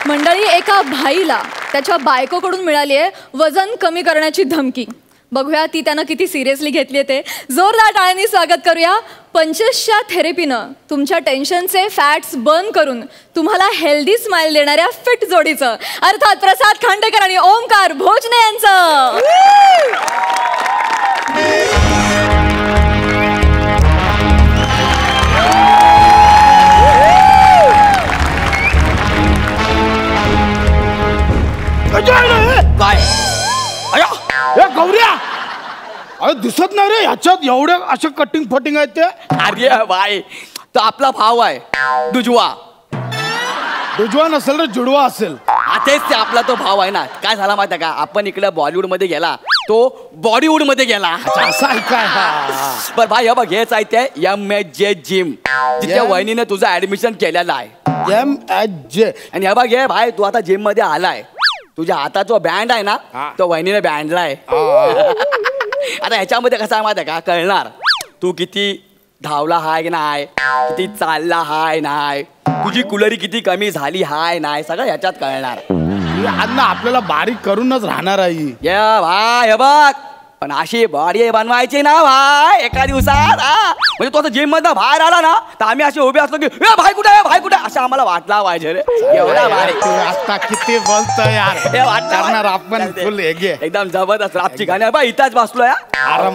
मंडळी, एका भाईला त्याच्या बायकोकडून मिळाली आहे वजन कमी करण्याची धमकी. बघूया ती त्यानं किती सिरियसली घेतली ते. जोरदार टाळ्यांनी स्वागत करूया. 25च्या थेरपीनं तुमच्या टेन्शनचे फॅट्स बर्न करून तुम्हाला हेल्दी स्माइल देणाऱ्या फिट जोडीचं, अर्थात प्रसाद खांडेकर आणि ओमकार भोजने यांचं. काय गौऱ्या, अरे दिसत नाही रे ह्याच्यात एवढे असे कटिंग फटिंग आहेत ते. अरे बाय, तो आपला भाव आहे दुजवा. दुजवा नसेल रे, जुडवा असेल. तेच ते आपला तो भाव आहे ना. काय झाला माहिती आहे का, आपण इकडे बॉलिवूड मध्ये गेला, तो बॉलिवूड मध्ये गेला. असं आहे काय? बर भाई, बघ हेच आहे ते MHJ जिम, जिथे वहिनीने तुझं ऍडमिशन केलेलं आहे. MHJ. आणि हे बघ हे भाई, तू आता जिम मध्ये आलाय, तुझ्या हातात जो बँड आहे ना तो वहिनीने बँडलाय. आता ह्याच्यामध्ये कसं आहे माहिती आहे का, कळणार तू किती धावला हाय नाही, किती चालला हाय नाही, तुझी कुलरी किती कमी झाली हाय नाही, सगळं ह्याच्यात कळणार. अन्न आपल्याला बारीक करूनच राहणार आहे. ये भाई, हे बघ, पण अशी बॉडी बनवायची ना भाई एका दिवसात. म्हणजे तो जिम मधनं बाहेर आला ना तर आम्ही असे उभे असतो की भाई कुठे आहे, भाई कुठे, असं आम्हाला वाटला पाहिजे रे. एवढा भारी आता किती बोलतो यार. हे वाटणार आपण फुल एकदम जबरदस्त रापची गाणी. बाई इथंच बसलोय,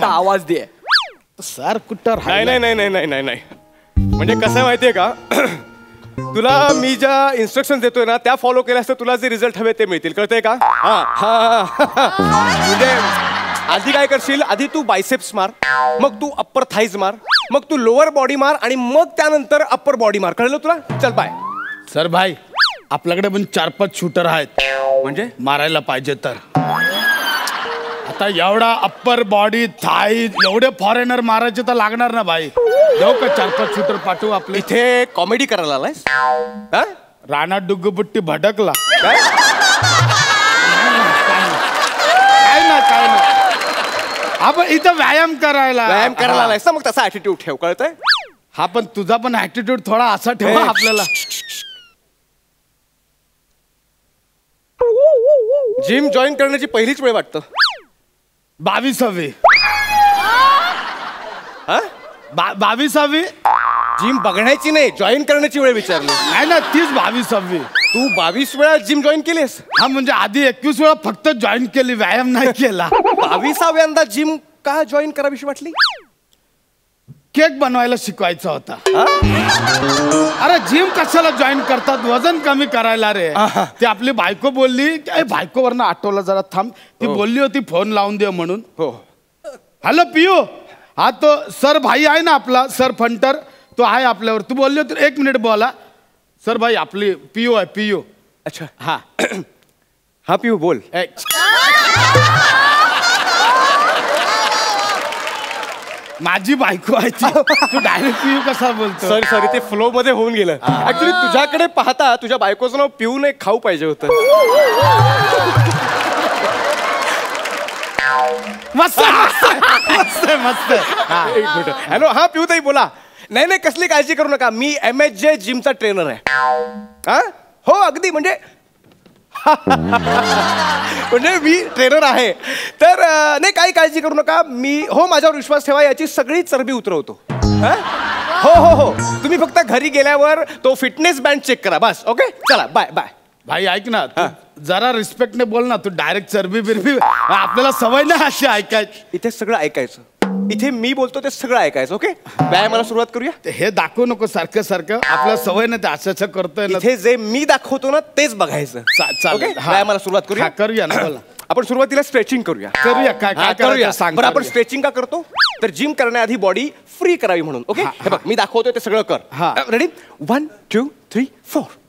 आवाज दे. सर कुठं? नाही नाही नाही नाही नाही नाही, म्हणजे कसं माहितीये का, तुला मी ज्या इन्स्ट्रक्शन देतोय ना त्या फॉलो केल्यास तर तुला जे रिझल्ट हवे ते मिळतील. कळतंय का? हा हा. म्हणजे आधी काय करशील, आधी तू बायसेप्स मार, मग तू अप्पर थाईज मार, मग तू लोअर बॉडी मार, आणि मग त्यानंतर अप्पर बॉडी मार. कळलं तुला? चल बाय. सर भाई, आपल्याकडे पण 4-5 शूटर आहेत, म्हणजे मारायला पाहिजे तर. आता एवढा अप्पर बॉडी थाई एवढे फॉरेनर मारायचे तर लागणार ना भाई. जाऊ का 4-5 शूटर पाठवू आपले? इथे कॉमेडी करायला आलायस? राणा डुग्गुबुट्टी भडकला. काय ना आपण इथं व्यायाम करायला आलायस ना, मग तसा ऍटिट्यूड ठेव. कळतंय? हा, पण तुझा पण ऍटिट्यूड थोडा असा ठेवा आपल्याला. जिम जॉईन करण्याची पहिलीच वेळ वाटतं 22वी. 22वी जिम बघण्याची नाही, जॉईन करण्याची वेळ विचारली. नाही ना, तीच 22वी. तू 22 वेळा जिम जॉईन केलीस? हा, म्हणजे आधी 21 वेळा फक्त जॉईन केली, व्यायाम नाही केला. 22व्यांदा जिम का जॉईन करावीशी वाटली? केक बनवायला शिकवायचा होता. अरे जिम कशाला जॉईन करतात, वजन कमी करायला रे. ती आपली बायको बोलली, बायकोवरनं आठवलं जरा थांब, ती बोलली होती फोन लावून दे म्हणून. हो. हॅलो पियू, हा तो सर भाई आहे ना आपला, सर फंटर, तो आहे आपल्यावर. तू बोलली होती 1 मिनिट बोला. सर भाई आपली पियू आहे, पियू. अच्छा हा. हा पियू बोल. माझी बायको आहे ती. तू डायरेक्ट पियू कसा बोलतो? सॉरी, ते फ्लो मध्ये होऊन गेलं. ऍक्च्युली तुझ्याकडे पाहता तुझ्या बायकोचं नाव पिऊन एक खाऊ पाहिजे होतं. मस्त मस्त. हॅलो, हा पिऊ ताई बोला. नाही नाही, कसली काळजी करू नका, मी MHJ जिमचा ट्रेनर आहे. हो अगदी, म्हणजे म्हणजे मी ट्रेनर आहे. तर नाही, काही काळजी करू नका. मी हो, माझ्यावर विश्वास ठेवा, याची सगळी चरबी उतरवतो. हो हो हो, तुम्ही फक्त घरी गेल्यावर तो फिटनेस बँड चेक करा बस. ओके, चला बाय बाय. भाई ऐक ना, जरा रिस्पेक्टने बोल ना. तू डायरेक्ट चरबी बिरबी, आपल्याला सवय नाही अशी ऐकायची. इथे सगळं ऐकायचं, इथे मी बोलतो ते सगळं ऐकायचं. ओके, व्यायामाला सुरुवात करूया. हे दाखवू नको सारखं सारखं, आपल्याला सवय नाही ते असं करतोय. इथे जे मी दाखवतो ना तेच बघायचं. ओके, व्यायामाला सुरुवात करूया. करूया ना, बोला. आपण सुरुवातीला स्ट्रेचिंग करूया. काय काय करूया. सांग. बरं, आपण स्ट्रेचिंग का करतो, तर जिम करण्याआधी बॉडी फ्री करावी म्हणून. ओके, हे बघ मी दाखवतोय ते सगळं कर. रेडी? 1 2 3 4.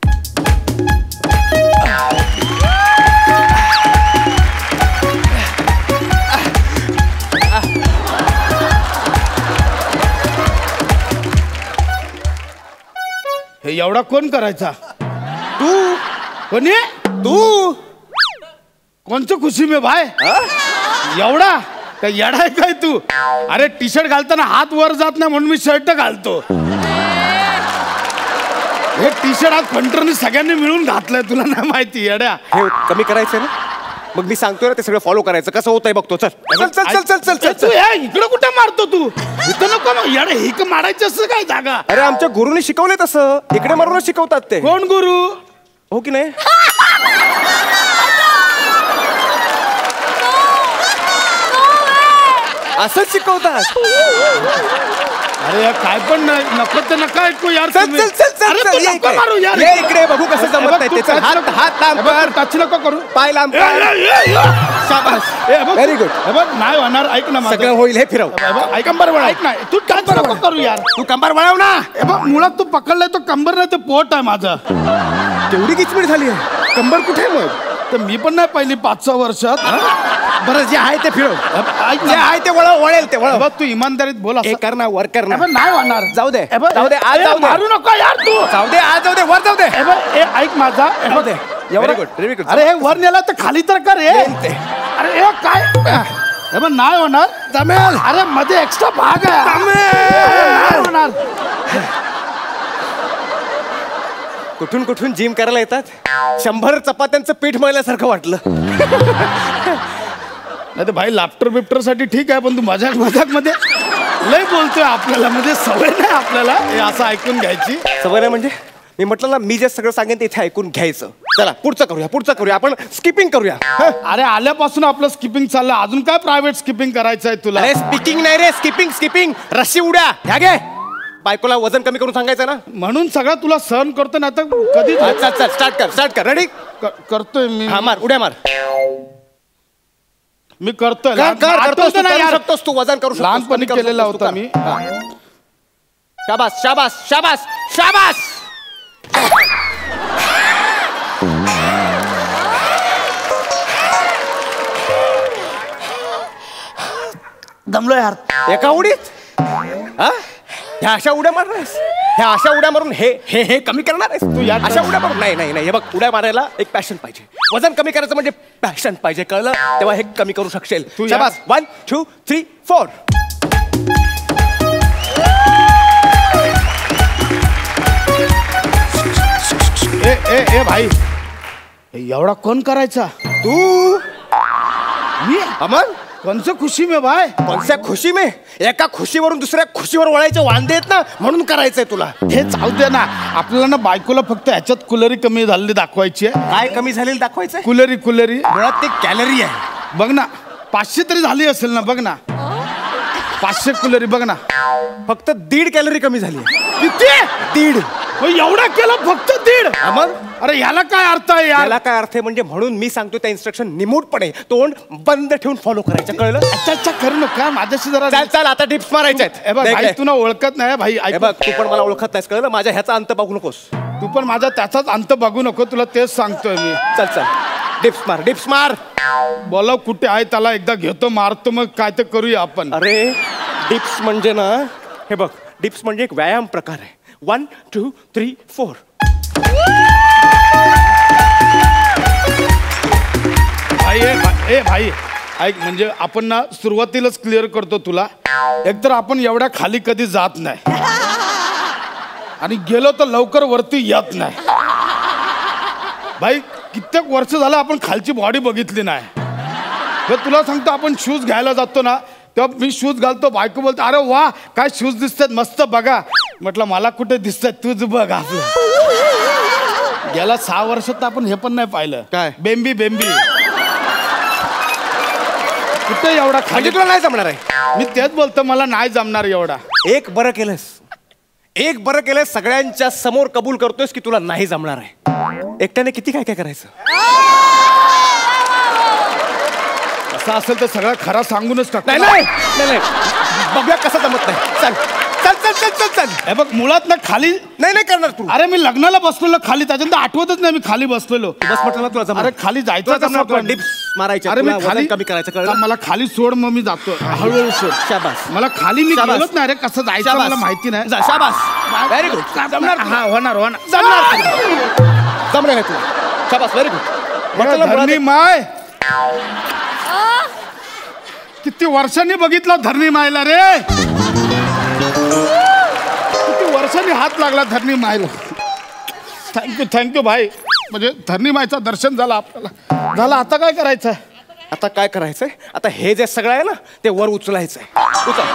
हे एवढा कोण करायचा? तू. कोणी? तू. कोणचं खुशी में भाई? एवढा काय येडा आहे काय तू? अरे टी शर्ट घालताना हात वर जात नाही म्हणून मी शर्ट घालतो. हे टी शर्ट आज फंटरनी सगळ्यांनी मिळून घातलंय, तुला नाही माहिती येड्या. हे कमी करायचंय ना, मग मी सांगतोय ना ते सगळं फॉलो करायचं. कसं होतंय बघतो. चल चल चल चल चल चल तू हे इकडं कुठे मारतो तू? इथं नको ना येडे, हिक मारायची असं काय जागा? अरे आमच्या गुरुने शिकवले तसं, इकडे मारूनच शिकवतात ते. कोण गुरु? हो की नाही? असंच शिकवतात. अरे काय पण नाही, नको ते नका ऐकू यार. चल तुम्ही. चल चल चल अरे चल, तू ये नको इकडे. मारू यार. ये इकडे बघू कसं जमत नाही ते. चल, हात हात लांब कर, टच नको करू. पाय लांब कर. शाबास. Very good. नाही होणार, ऐक ना माझं. सगळं होईल. हे फिरव. ऐक कंबर वळा. ऐक ना, तू टच नको करू यार. तू कंबर वळव ना. हे बघ, मुळात तू पकडलाय तो कंबर नाही, ते पोट आहे माझं. तेवढी किचमीट झाली आहे. कंबर कुठे मग? तर मी पण नाही पहिली 5-6 वर्षात. बरं जे आहे ते फिरव. ऐक जे ना, आहे ते वळेल ते वळव. बघ तू इमानदारीत बोल. हे कर ना, वर कर ना. नाही होणार. जाऊ दे. हे बघ, जाऊ दे, आज ए, जाऊ दे. मारू नको यार तू. जाऊ दे, आज जाऊ दे, वर जाऊ दे. हे बघ, ए, ऐक माझा. हे जाऊ बघ, दे. एवढं- Very good, very good. अरे हे वर नेला तर खाली तर कर हे. ते. अरे हे काय? हे बघ, नाही होणार. जमेल. अरे मध्ये एक्स्ट्रा भाग आहे. नाही होणार. कुठून कुठून जिम करायला येतात. 100 चपात्यांचं पीठ मळल्यासारखं वाटलं. नाही तर भाई लाफ्टर बिफ्टर साठी ठीक आहे, पण तू मजाक मजाक मध्ये लय बोलतोय. आपल्याला म्हणजे सवय नाही आपल्याला हे असं ऐकून घ्यायची. सवय नाही म्हणजे मी म्हटलं ना, मी जे सगळं सांगेन ते इथे ऐकून घ्यायचं. चला पुढचं करूया. आपण स्किपिंग करूया. अरे आल्यापासून आपलं स्किपिंग चाललं, अजून काय प्रायव्हेट स्किपिंग करायचं आहे तुला? अरे स्पीकिंग नाही रे, स्किपिंग. रस्सी उड्या. ह्या घे. बायकोला वजन कमी करून सांगायचं ना. म्हणून सगळं तुला सहन करतो ना. आता कधी चल स्टार्ट कर. रेडी? करतोय मी. हा, मार उड्या मार. मी करतोय. करतोस ना यार. तू वजन करू शकतोस. लहानपणी करू केलेला शकतोस, होता तू कर. मी. शाबास. दमलो यार. एका उडीत ह्या अशा उड्या मारणारेस. ह्या अशा उड्या मारून हे कमी करणार आहेस तू? या अशा उड्या मारून नाही. हे बघ, उड्या मारायला एक पॅशन पाहिजे. वजन कमी करायचं म्हणजे पॅशन पाहिजे, कळलं? तेव्हा हे कमी करू शकशील. तू शाबास. 1 2 3 4. ए भाई, एवढा कोण करायचा? तू. मी. अमन, कौन सी खुशी में भाई? कोणत्या खुशी में? एका खुशीवरून दुसऱ्या खुशीवर वळायचे वांदे आहेत ना, म्हणून करायचंय तुला. हे चालू दे ना. आपल्याला ना बायकोला फक्त ह्याच्यात कुलरी कमी झालेली दाखवायची आहे. काय कमी झालेलं दाखवायचंय? कुलरी मुळात ते कॅलरी आहे. बघ ना, 500 तरी झाली असेल ना. बघ ना, 500 कुलरी बघ ना. फक्त 1.5 कॅलरी कमी झाली. किती? 1.5. एवढा केलं फक्त 1.5? अमन, अरे याला काय अर्थ आहे यार? याला काय अर्थ आहे म्हणजे, म्हणून मी सांगतो त्या इन्स्ट्रक्शन निमूटपणे तोंड बंद ठेवून फॉलो करायचं, कळलं? अच्छा करू नका. माझ्याशी जरा चल आता टिप्स मारायच्या आहेत. भाई तुला ओळखत नाही भाई. हे बघ, तू पण मला ओळखत नाहीस, कळलं? माझ्या ह्याचा अंत बघू नकोस. तू पण माझा त्याचाच अंत बघू नको. तुला तेच सांगतोय मी. चल डिप्स मार. बोलाव कुठे आहे त्याला एकदा घेतो, मारतो, मग काय ते करूया आपण. अरे डिप्स म्हणजे ना, हे बघ, डिप्स म्हणजे एक व्यायाम प्रकार आहे. 1 2 3 4. भाई ऐक, म्हणजे आपण ना सुरुवातीलाच क्लिअर करतो तुला. एकतर आपण एवढ्या खाली कधी जात नाही, आणि गेलो तर लवकर वरती येत नाही. भाई कित्येक वर्ष झालं आपण खालची बॉडी बघितली नाही. तुला सांगतो, आपण शूज घ्यायला जातो ना, तेव्हा मी शूज घालतो, बायको बोलतो अरे वा काय शूज दिसतात मस्त बघा. म्हटलं मला कुठे दिसतात, तूच बघ आपलं. गेल्या 6 वर्षात आपण हे पण नाही पाहिलं. काय? बेंबी कुठे एवढा खाली? म्हणजे तुला नाही जमणार आहे? मी तेच बोलतो, मला नाही जमणार एवढा. एक बरं केलंस, सगळ्यांच्या समोर कबूल करतोयस की तुला नाही जमणार आहे. एकट्याने किती काय करायचं? असं असेल तर सगळं खरा सांगूनच टाक. नाही बघूया कसं जमत नाही. चल. हे बघ, मुळात ना खाली नाही करणार तू. अरे मी लग्नाला बसलेलो खाली, त्याच्यानंतर आठवतच नाही मी खाली बसलेलो. बस म्हटलं ना तुला जमणार. अरे खाली जायचं कसं? डिप्स मारायचे. अरे मी खाली कमी करायचं, कळलं? मला खाली सोड, मग मी जातो हळूहळू सोड. शाबास. मला खाली मी शाबास. गेलोच नाही रे, कसं जायचं मला माहिती नाही. शाबास. Very good. जमणार. हा होणार जमणार आहे तुला. शाबास, व्हेरी गुड. धरणी माय किती वर्षांनी बघितलं धरणी मायला रे. किती वर्षांनी हात लागला धरणी मायला. थँक्यू भाई. म्हणजे धरणी मायचं दर्शन झालं आपल्याला. झालं, आता काय करायचं? आता काय करायचंय? आता हे जे सगळं आहे ना ते वर उचलायचंय. उचल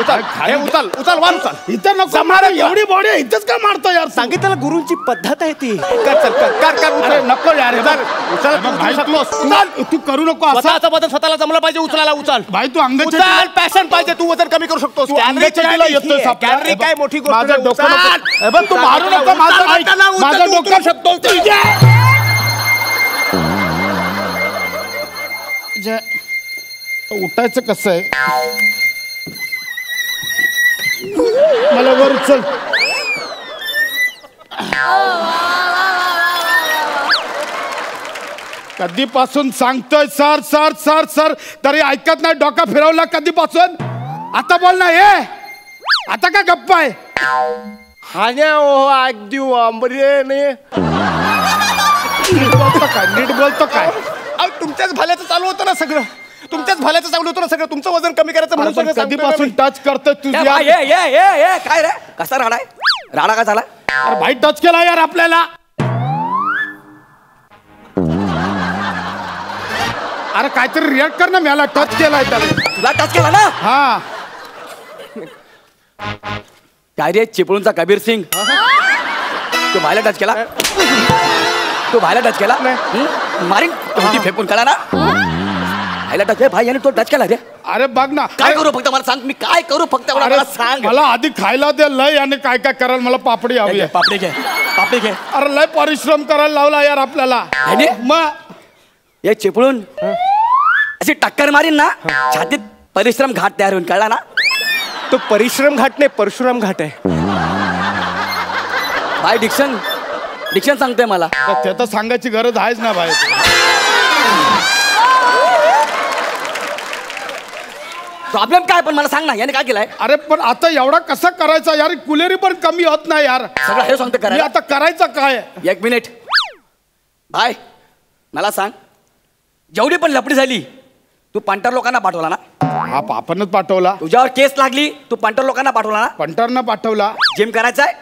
उचल हे उचल उचल वर उचल. इथं नको मारा, एवढी बॉडी इथंच का मारतो यार? सांगितलं गुरुंची पद्धत आहे ती. कर चल कर कर कर अरे उचल. नको यार. उचल उचल भाई तू करू नको असं. स्वतःचा बदल स्वतःला जमला पाहिजे. उचलायला उचल. भाई तू अंगाच्या उचल. पॅशन पाहिजे. तू वजन कमी करू शकतोस. तू अंगाच्या टिला येतोस आपल्या. कॅलरी काय मोठी गोष्ट माझं नाही. डोकं उचल. नको. हे बघ, तू मारू नको माझं. माझं डोकं शकतो. उठायचं कसं आहे? मला वर उचल. कधीपासून सांगतोय सर सर सर सर तरी ऐकत नाही. डोका फिरवला कधीपासून? आता बोल ना. ये आता काय गप्पा आहे? नीट बोलतो काय? तुमच्याच भल्याचं चालू होतं ना सगळं. तुमच्याच भल्याचं चालू होतं ना सगळं. तुमचं वजन कमी करायचं म्हणून सगळं कधीपासून टच करतोय तुझ्या? काय रे? कसा राडा आहे? राडा का झाला? अरे भाई टच केला यार आपल्याला. अरे काहीतरी रिॲक्ट कर ना. मला टच केलाय त्याला. तुला टच केला ना? हा. काय रे चिपळूणचा कबीर सिंग? तू भाईला टच केला? तू भाईला टच केला? मारीन तुमची फेकून कळा ना. भाईला टच. भाई याने तो टच केला रे. अरे बघ ना. काय करू फक्त मला सांग. मी काय करू फक्त मला सांग. मला आधी खायला दे. लय आणि काय काय करायला मला पापडी हवी आहे. पापडी घे. पापडी घे. अरे लय परिश्रम करायला लावला यार आपल्याला. मग हे चिपळून अशी टक्कर मारीन ना छातीत परिश्रम घाट तयार होईल. कळला ना? तो परिश्रम घाट नाही परशुराम घाट आहे. भाई डिक्शन सांगतोय मला. ते तर सांगायची गरज आहेच ना भाई. प्रॉब्लेम काय पण मला सांग ना. याने काय केलंय? अरे पण आता एवढा कसा करायचा यार? कुलेरी पण कमी होत नाही यार. सगळं हे सांगतो मी करा. आता करायचं काय? एक मिनिट. भाई मला सांग, जेवढी पण लपडी झाली तू पंटर लोकांना पाठवला ना? हा आपणच पाठवला. तुझ्यावर केस लागली तू पंटर लोकांना पाठवला ना? पंटरनं पाठवला. जिम करायचंय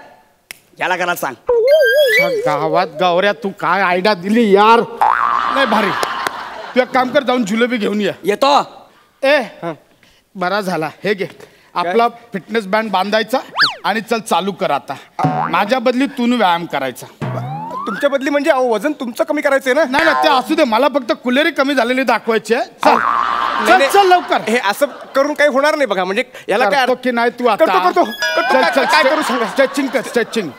याला करायला सांग. गावात गावऱ्या तू काय आयडिया दिली यार. नाही भारी. तू एक काम कर, जाऊन जुलेबी घेऊन ये. येतो. ए बरा झाला. हे घे आपला फिटनेस बँड बांधायचा आणि चल चालू कर आता. माझ्या बदली तू व्यायाम करायचा. तुमच्या बदली म्हणजे वजन तुमचं कमी करायचंय ना? नाही ना ते असू दे. मला फक्त कुलेरी कमी झालेली दाखवायची आहे. चल चल चल लवकर. हे असं करून काही होणार नाही बघा. म्हणजे याला काय करतो की नाही तू आता? करतो. चल चल काय करू सांगा. स्ट्रेचिंग कर. स्ट्रेचिंग.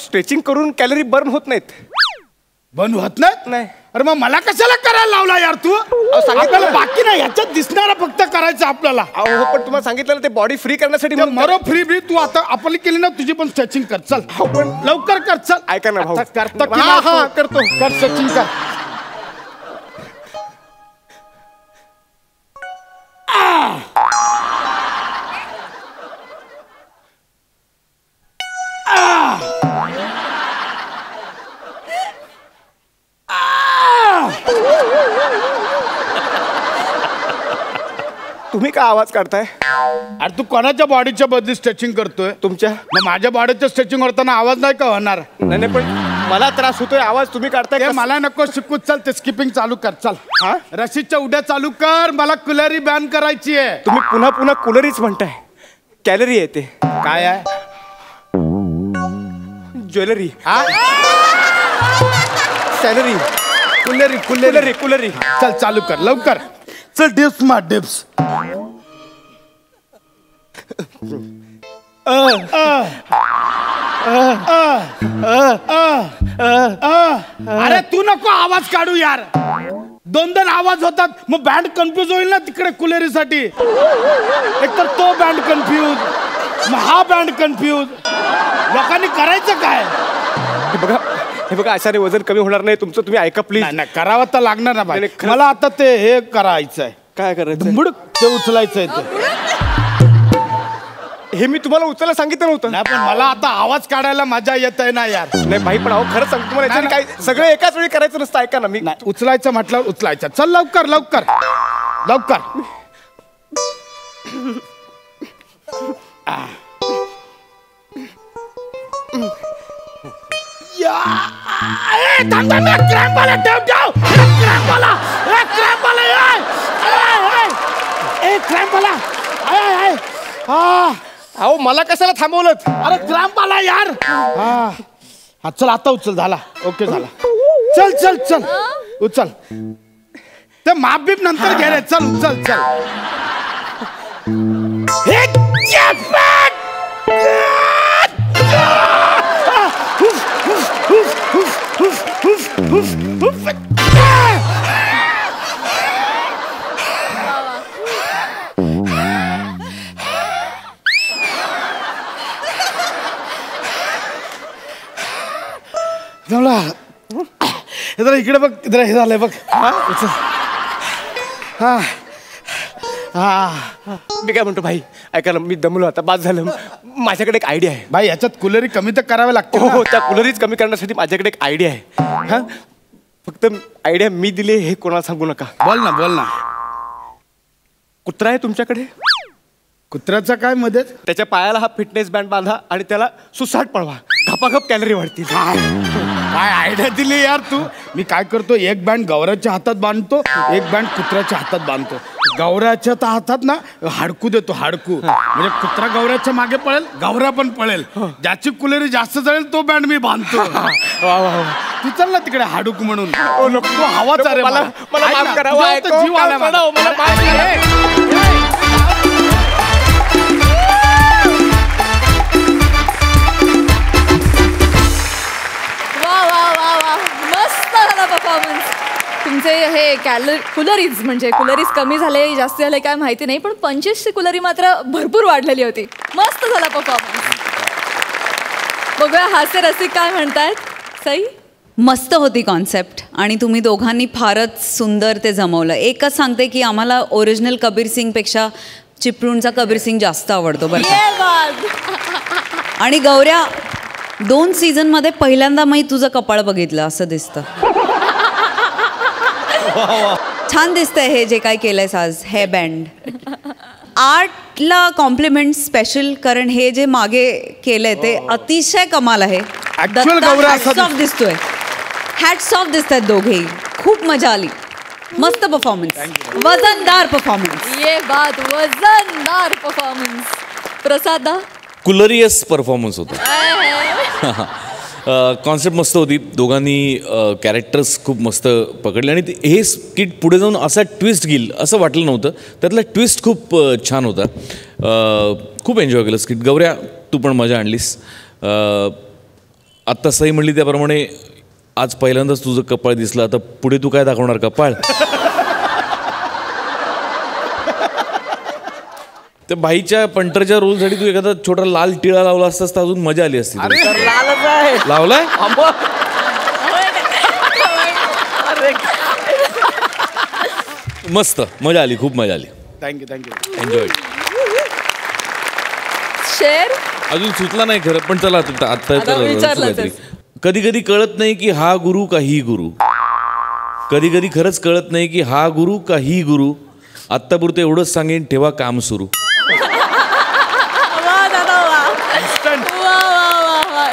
स्ट्रेचिंग करून कॅलरी बर्न होत नाहीत. बंद होत नाही? नाही. अरे मग मला कशाला करायला लावला यार तू? सांगितलं बाकी नाही. याच्यात दिसणारा फक्त करायचं आपल्याला. हो पण तुम्हाला सांगितलं ना ते बॉडी फ्री करण्यासाठी. मरो फ्री फ्री. तू आता आपली केली ना तुझी पण स्ट्रेचिंग कर. चल पण लवकर कर. चल ऐका ना भाऊ. करतो की हा, नाही हा, तू? करतो. कर स्ट्रेचिंग कर. तुम्ही काय आवाज काढताय? अरे तू कोणाच्या बॉडीच्या बदली स्ट्रेचिंग करतोय? तुमच्या. मग माझ्या बॉडीचं स्ट्रेचिंग होताना आवाज नाही का होणार? नाही पण मला त्रास होतोय. आवाज तुम्ही काढताय. ते मला नको शिकू. चल ते स्किपिंग चालू कर. चल हा रशीदच्या उड्या चालू कर. मला कुलेरी बॅन करायची आहे. तुम्ही पुन्हा पुन्हा कुलरीच म्हणताय. कॅलरी आहे ते. काय आहे? ज्वेलरी. हा सॅलरी. कुलेरी कुलरी कुलरी. चल चालू कर लवकर. चल डिप्स मार डिप्स. अरे तू नको आवाज काढू यार. दोन आवाज होतात. मग बँड कन्फ्यूज होईल ना तिकडे कुलेरीसाठी. एक तर तो बँड कन्फ्यूज, मग हा बँड कन्फ्यूज. लोकांनी करायचं काय? हे बघा अशाने वजन कमी होणार नाही तुमचं. तुम्ही ऐका प्लीज. नाही करावं तर लागणार ना भाई. नाही, खरं- मला आता ते हे करायचं आहे. काय करायचं? बुडक ते उचलायचं आहे ते. हे मी तुम्हाला उचलायला सांगितलं नव्हतं. नाही पण मला आता आवाज काढायला मजा येत आहे ना यार. नाही भाई पण अहो खरं सांगतो तुम्हाला याच्याने काय सगळं एकाच वेळी करायचं नसतं. ऐका ना मी. नाही उचलायचं म्हटलं उचलायचं. चल लवकर लवकर लवकर. या थांब थांब क्रॅम्प आला ठेव ठेव क्रॅम्प आला क्रॅम्प आला क्रॅम्प आला अहो मला कशाला थांबवलं? अरे क्रॅम्प आला यार हा चल आता उचल झाला ओके झाला चल चल चल उचल ते माप बीप नंतर घे रे चल उचल चल हे जॅकपॉट जमला इधर इकडे बघ इधर हे झालंय बघ हा मी काय म्हणतो भाई ऐका ना मी दमलो आता बाद झालं माझ्याकडे एक आयडिया आहे भाई याच्यात कुलरी कमी तर करावे लागते हो त्या कुलरीज कमी करण्यासाठी माझ्याकडे एक आयडिया आहे हा फक्त आयडिया मी दिली हे कोणाला सांगू नका बोल ना कुत्रा आहे तुमच्याकडे कुत्र्याचा काय मदत त्याच्या पायाला हा फिटनेस बँड बांधा आणि त्याला सुसाट पळवा घपाघप कॅलरी वाढतील काय आयडिया दिली यार तू मी काय करतो एक बँड गौऱ्याच्या हातात बांधतो एक बँड कुत्र्याच्या हातात बांधतो गौऱ्याच्या हातात ना हाडकू देतो हाडकू म्हणजे कुत्रा गौऱ्याच्या मागे पळेल गौऱ्या पण पळेल ज्याची कुलेरी जास्त जळेल तो बँड मी बांधतो तू चल ना तिकडे हाडूक म्हणून तो हवाचा रे मला माफ करा जीव आला मला माफ करा तुमचे हे कुलरीज म्हणजे कुलरीज कमी झाले जास्त झाले काय माहिती नाही पण 25ची कुलरी मात्र भरपूर वाढलेली होती मस्त झाला परफॉर्मन्स बघूया हास्य रसिक काय म्हणतायत सई मस्त होती कॉन्सेप्ट आणि तुम्ही दोघांनी फारच सुंदर ते जमवलं एकच सांगते की आम्हाला ओरिजिनल कबीर सिंग पेक्षा चिपळूणचा कबीर सिंग जास्त आवडतो बरं आणि गौऱ्या 2 सीझनमध्ये पहिल्यांदा मी तुझं कपाळ बघितलं असं दिसतं छान दिसतंय हे जे काय केलंयस आज हे बँड आर्टला कॉम्प्लिमेंट स्पेशल कारण हे जे मागे केलंय ते अतिशय कमाल आहे हॅट्स ऑफ दिसतोय हॅट्स ऑफ दिसतात दोघेही खूप मजा आली मस्त परफॉर्मन्स वजनदार परफॉर्मन्स ये बात वजनदार परफॉर्मन्स प्रसादा कुलरियस परफॉर्मन्स होता कॉन्सेप्ट मस्त होती दोघांनी कॅरेक्टर्स खूप मस्त पकडले आणि हे स्किट पुढे जाऊन असा ट्विस्ट घेईल असं वाटलं नव्हतं त्यातला ट्विस्ट खूप छान होता खूप एन्जॉय केलं स्किट गौऱ्या तू पण मजा आणलीस आत्ता सही म्हणली त्याप्रमाणे आज पहिल्यांदाच तुझं कपाळ दिसलं आता पुढे तू काय दाखवणार कपाळ त्या बाईच्या पंटरच्या रोलसाठी तू एखादा छोटा लाल टिळा लावला असतास तर अजून मजा आली असती लावलाय मस्त मजा आली खूप मजा आली थँक्यू एन्जॉय शेर अजून सुचला नाही खरं पण चला आता कधी कधी कळत नाही की हा गुरु का ही गुरु कधी कधी खरंच कळत नाही की हा गुरु का ही गुरु आत्तापुरतं एवढंच सांगेन ठेवा काम सुरू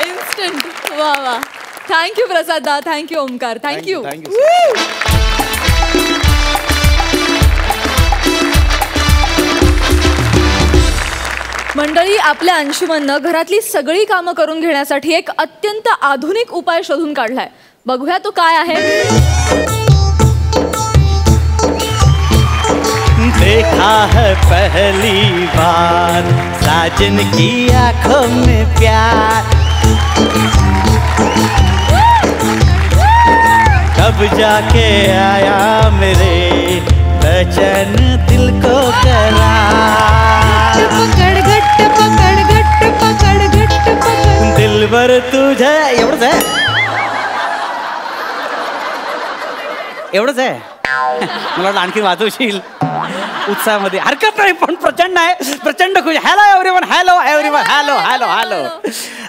इन्स्टंट वा थँक्यू प्रसादा थँक्यू ओमकार थँक्यू मंडळी आपल्या अंशुमननं घरातली सगळी कामं करून घेण्यासाठी एक अत्यंत आधुनिक उपाय शोधून काढलाय बघूया तो काय आहे देखा है पहली बार साजन की आंखों में प्यार तब जाके आया मेरे बेचैन दिल को करार पकड़ दिलबर तुझे एवढंच आहे मला वाटलं आणखी वाजवशील उत्साहामध्ये हरकत नाही पण प्रचंड आहे प्रचंड खुश hello everyone hello everyone hello hello hello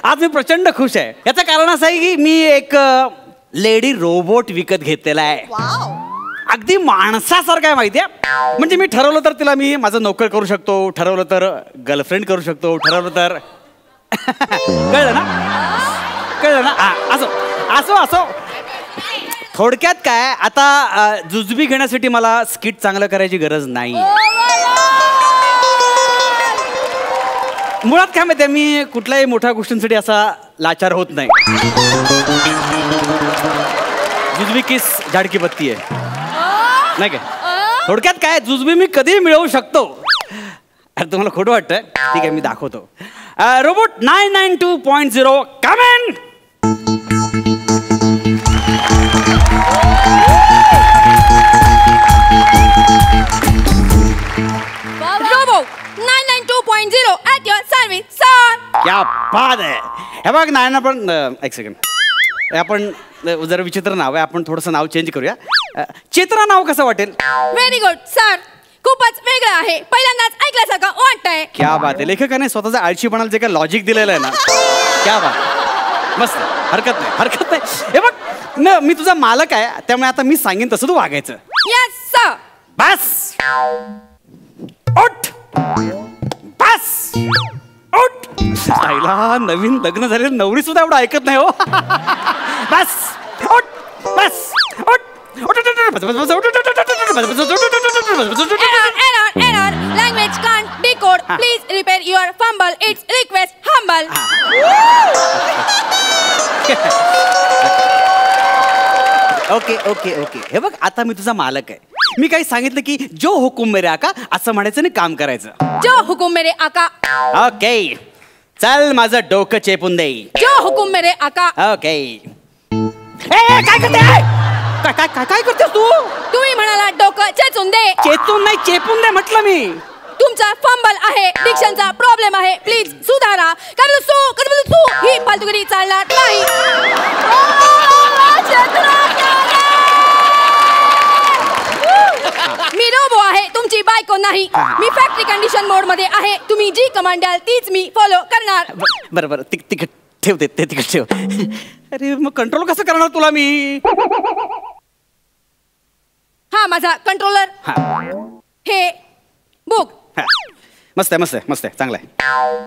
आज मी प्रचंड खुश आहे याचं कारण असं आहे की मी एक लेडी रोबोट विकत घेतलेला आहे अगदी माणसासारखं आहे माहिती आहे म्हणजे मी ठरवलं तर तिला मी माझं नोकर करू शकतो ठरवलं तर गर्लफ्रेंड करू शकतो ठरवलं तर कळलं ना असो असो असो थोडक्यात काय आता जुजबी घेण्यासाठी मला स्किट चांगलं करायची गरज नाही. मुळात काय माहिती मी कुठल्याही मोठ्या गोष्टींसाठी असा लाचार होत नाही. जुजबी किस झाडकी बत्ती आहे नाही काय. थोडक्यात काय जुजबी मी कधी मिळवू शकतो. अरे तुम्हाला खोटं वाटतंय. ठीक आहे मी दाखवतो. Robot 992.0 come in. Robot 992.0 at your service, sir. क्या बात आहे. हे बघ नाही पण एक सेकंड आपण जरा विचित्र नाव आहे. आपण थोडंसं नाव चेंज करूया. चेतना नाव कसं वाटेल. Very good sir. खूपच वेगळं आहे. पहिल्यांदाच ऐकल्यासारखं वाटतंय. क्या बात आहे. लेखकाने स्वतःचा आळशीपणाला जे काय लॉजिक दिलेलं आहे ना क्या बात. मस्त. हरकत नाही हरकत नाही. हे बघ मी तुझा मालक आहे त्यामुळे आता मी सांगेन तसं तू वागायचं. Yes sir. बस उठ. बस उठ. आईला नवीन लग्न झालेलं नवरी सुद्धा एवढं ऐकत नाही हो. बस उठ. बस उठ. Error. Language can't decode. Please repair your fumble. It's request humble. Okay okay okay. हे बघ आता मी तुझा मालक आहे. मी काही सांगितलं की जो हुकुम मेरे आका असं म्हणायचं आणि काम करायचं. जो हुकुम मेरे आका. ओके चल माझं डोकं चेपून दे. जो हुकुम मेरे आका. ओके. काय करते काय काय काय काय करतेस तू. तुम्ही म्हणाला डोकं चेचून दे. चेतून नाही चेपून दे म्हटलं मी. तुमचा फंबल आहे. डिक्शनचा प्रॉब्लेम आहे. प्लीज सुधारा. तू ही फालतूगिरी चालणार नाही. मी रोबो आहे तुमची बायको नाही. मी फॅक्टरी कंडिशन मोड मध्ये आहे. तुम्ही जी कमांड द्याल तीच मी फॉलो करणार. बरं बरं तिकट ठेव ते तिकट ठेव. अरे मग कंट्रोल कसं करणार तुला मी. हा माझा कंट्रोलर. हे बुक. मस्त आहे मस्त आहे मस्त आहे चांगलं आहे.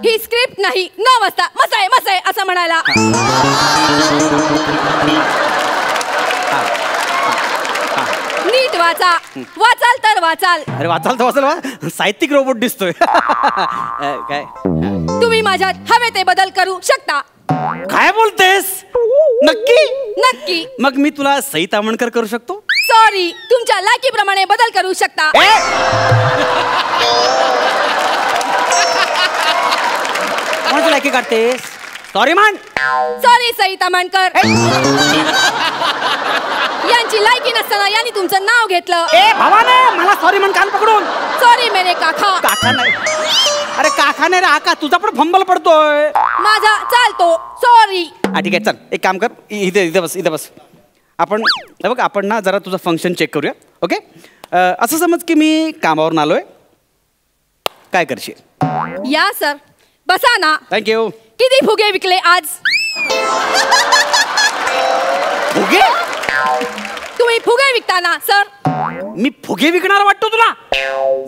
ही स्क्रिप्ट नाही. 9 वाजता मस्त आहे असं म्हणायला. नीट वाचा. वाचाल तर वाचाल. अरे वाचाल तर वाचाल. साहित्यिक रोबोट दिसतोय. काय तुम्ही माझ्यात हवे ते बदल करू शकता. काय बोलतेस. नक्की नक्की. मग मी तुला सई तामणकर करू शकतो. सॉरी तुमच्या लायकीप्रमाणे बदल करू शकता. कोणाची लायकी काढतेस. सॉरी मान. सॉरी सई तामणकर. यांची लायकी नसताना यांनी तुमचं नाव घेतलं. भावाने मला सॉरी म्हण कान पकडून. सॉरी मेरे काका. काका नाही. अरे काका नाही रे आका. तुझा पण फंबल पडतोय. माझा चालतो. सॉरी. ठीक आहे चल एक काम कर. इथे बस इथे बस. आपण बघ आपण ना जरा तुझं फंक्शन चेक करूया. ओके असं समज की मी कामावरून आलोय. काय करशील. या सर बसा ना. थँक्यू. किती फुगे विकले आज. फुगे. तुम्ही फुगे विकताना सर. मी फुगे विकणार वाटतो तुला.